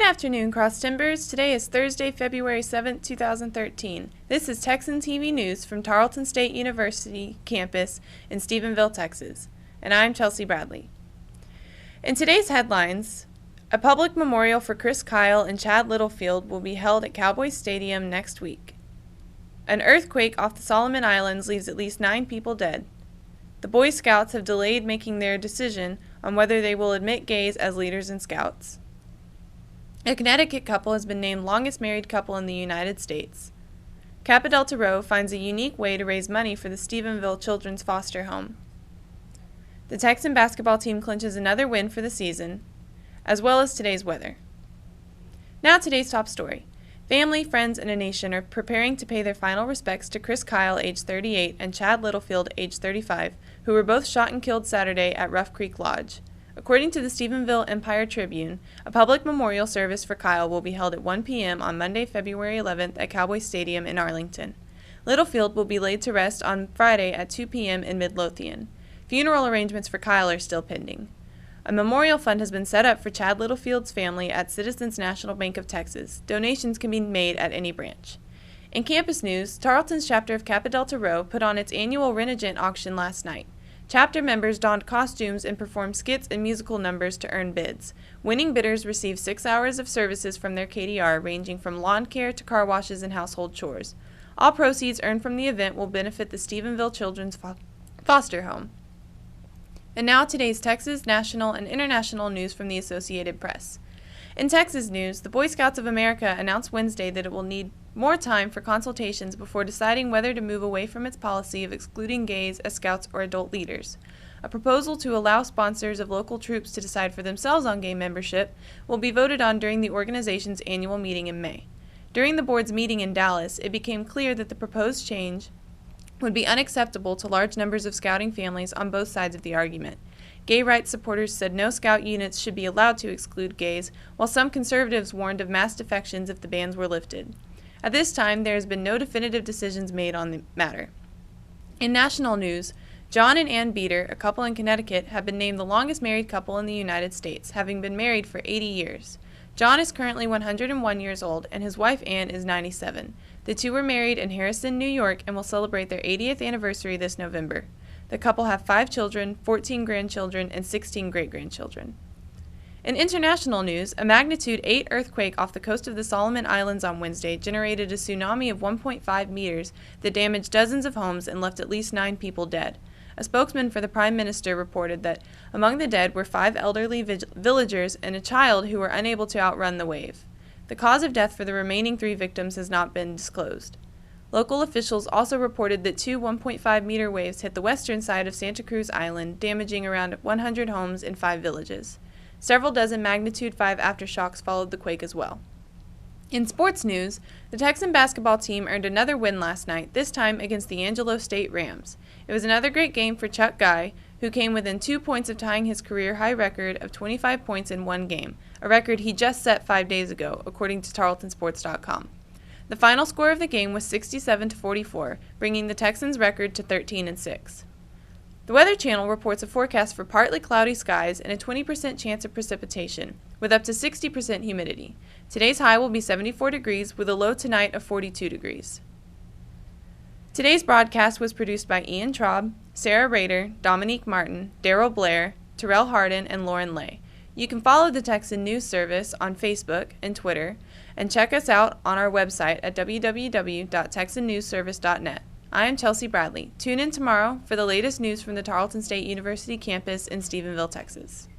afternoon, Cross Timbers. Today is Thursday, February 7th, 2013. This is Texan TV News from Tarleton State University campus in Stephenville, Texas. And I'm Chelsea Bradley. In today's headlines, a public memorial for Chris Kyle and Chad Littlefield will be held at Cowboys Stadium next week. An earthquake off the Solomon Islands leaves at least 9 people dead. The Boy Scouts have delayed making their decision on whether they will admit gays as leaders and scouts. A Connecticut couple has been named longest married couple in the United States. Kappa Delta Rho finds a unique way to raise money for the Stephenville Children's Foster Home. The Texan basketball team clinches another win for the season, as well as today's weather. Now today's top story. Family, friends, and a nation are preparing to pay their final respects to Chris Kyle, age 38, and Chad Littlefield, age 35, who were both shot and killed Saturday at Rough Creek Lodge. According to the Stephenville Empire Tribune, a public memorial service for Kyle will be held at 1 p.m. on Monday, February 11th at Cowboys Stadium in Arlington. Littlefield will be laid to rest on Friday at 2 p.m. in Midlothian. Funeral arrangements for Kyle are still pending. A memorial fund has been set up for Chad Littlefield's family at Citizens National Bank of Texas. Donations can be made at any branch. In campus news, Tarleton's chapter of Kappa Delta Rho put on its annual Renegent auction last night. Chapter members donned costumes and performed skits and musical numbers to earn bids. Winning bidders received 6 hours of services from their KDR, ranging from lawn care to car washes and household chores. All proceeds earned from the event will benefit the Stephenville Children's Foster Home. And now today's Texas, national, and international news from the Associated Press. In Texas news, the Boy Scouts of America announced Wednesday that it will need more time for consultations before deciding whether to move away from its policy of excluding gays as scouts or adult leaders. A proposal to allow sponsors of local troops to decide for themselves on gay membership will be voted on during the organization's annual meeting in May. During the board's meeting in Dallas, it became clear that the proposed change would be unacceptable to large numbers of scouting families on both sides of the argument. Gay rights supporters said no scout units should be allowed to exclude gays, while some conservatives warned of mass defections if the bans were lifted. At this time, there has been no definitive decisions made on the matter. In national news, John and Ann Beater, a couple in Connecticut, have been named the longest married couple in the United States, having been married for 80 years. John is currently 101 years old, and his wife Ann is 97. The two were married in Harrison, New York, and will celebrate their 80th anniversary this November. The couple have 5 children, 14 grandchildren, and 16 great-grandchildren. In international news, a magnitude 8 earthquake off the coast of the Solomon Islands on Wednesday generated a tsunami of 1.5 meters that damaged dozens of homes and left at least 9 people dead. A spokesman for the Prime Minister reported that among the dead were 5 elderly villagers and a child who were unable to outrun the wave. The cause of death for the remaining 3 victims has not been disclosed. Local officials also reported that 2 1.5-meter waves hit the western side of Santa Cruz Island, damaging around 100 homes in 5 villages. Several dozen magnitude 5 aftershocks followed the quake as well. In sports news, the Texan basketball team earned another win last night, this time against the Angelo State Rams. It was another great game for Chuck Guy, who came within 2 points of tying his career-high record of 25 points in one game, a record he just set 5 days ago, according to TarletonSports.com. The final score of the game was 67-44, bringing the Texans' record to 13-6. The Weather Channel reports a forecast for partly cloudy skies and a 20% chance of precipitation, with up to 60% humidity. Today's high will be 74 degrees, with a low tonight of 42 degrees. Today's broadcast was produced by Ian Traub, Sarah Rader, Dominique Martin, Daryl Blair, Terrell Hardin, and Lauren Lay. You can follow the Texan News Service on Facebook and Twitter, and check us out on our website at www.texannewsservice.net. I am Chelsea Bradley. Tune in tomorrow for the latest news from the Tarleton State University campus in Stephenville, Texas.